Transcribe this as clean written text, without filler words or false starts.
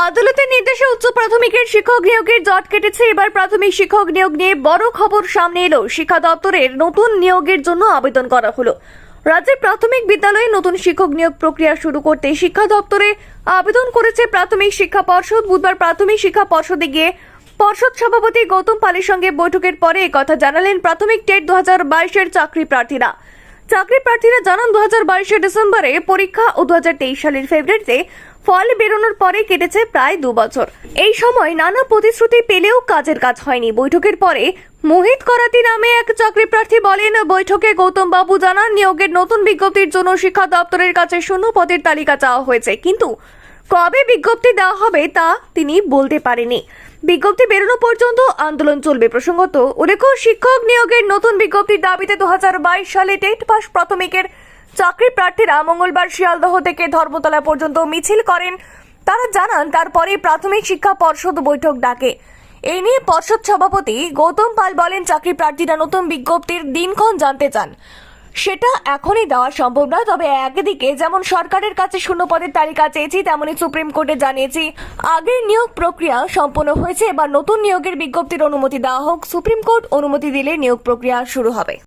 আদালতের নির্দেশে উচ্চ প্রাথমিকের শিক্ষক নিয়োগের জট কেটেছে। এবার প্রাথমিক শিক্ষক নিয়োগ নিয়ে বড় খবর সামনে এলো। শিক্ষা দপ্তরের নতুন নিয়োগের জন্য আবেদন করা হলো। রাজ্যের প্রাথমিক বিদ্যালয়ে নতুন শিক্ষক নিয়োগ প্রক্রিয়া শুরু করতে শিক্ষা দপ্তরে আবেদন করেছে প্রাথমিক শিক্ষা পর্ষদ। বুধবার প্রাথমিক শিক্ষা পর্ষদে গিয়ে পর্ষদ সভাপতি গৌতম পালের সঙ্গে বৈঠকের পরে একথা জানালেন প্রাথমিক টেট 2022-এর চাকরি প্রার্থীরা জানান 2022-এর ডিসেম্বরে পরীক্ষা ও 2023 সালের ফেব্রুয়ারিতে ফল বেরোনোর পরে কেটেছে প্রায় 2 বছর। এই সময় নানা প্রতিশ্রুতি পেলেও কাজের কাজ হয়নি। বৈঠকের পরে মোহিত করাতি নামে এক চাকরি প্রার্থী বলেন, বৈঠকে গৌতম বাবু জানান নিয়োগের নতুন বিজ্ঞপ্তির জন্য শিক্ষা দপ্তরের কাছে শূন্য পদের তালিকা চাওয়া হয়েছে, কিন্তু কবে বিজ্ঞপ্তি দেওয়া হবে তা তিনি বলতে পারেনি। বিজ্ঞপ্তি বেরোনো পর্যন্ত আন্দোলন চলবে। প্রসঙ্গত উল্লেখ্য, শিক্ষক নিয়োগের নতুন বিজ্ঞপ্তির দাবিতে 2022 সালে টেট পাস প্রাথমিকের চাকরি প্রার্থীরা মঙ্গলবার শিয়ালদহ থেকে ধর্মতলা পর্যন্ত মিছিল করেন। তারা জানান তারপরে প্রাথমিক শিক্ষা পর্ষদ বৈঠক ডাকে। এই নিয়ে পর্ষদ সভাপতি গৌতম পাল বলেন, চাকরি প্রার্থীরা নতুন বিজ্ঞপ্তির দিনক্ষণ জানতে চান। সেটা এখনই দেওয়া সম্ভব নয়, তবে একদিকে যেমন সরকারের কাছে শূন্য পদের তালিকা চেয়েছি, তেমনি সুপ্রিম কোর্টে জানিয়েছি আগের নিয়োগ প্রক্রিয়া সম্পন্ন হয়েছে। এবার নতুন নিয়োগের বিজ্ঞপ্তির অনুমতি দেওয়া হোক। সুপ্রিম কোর্ট অনুমতি দিলে নিয়োগ প্রক্রিয়া শুরু হবে।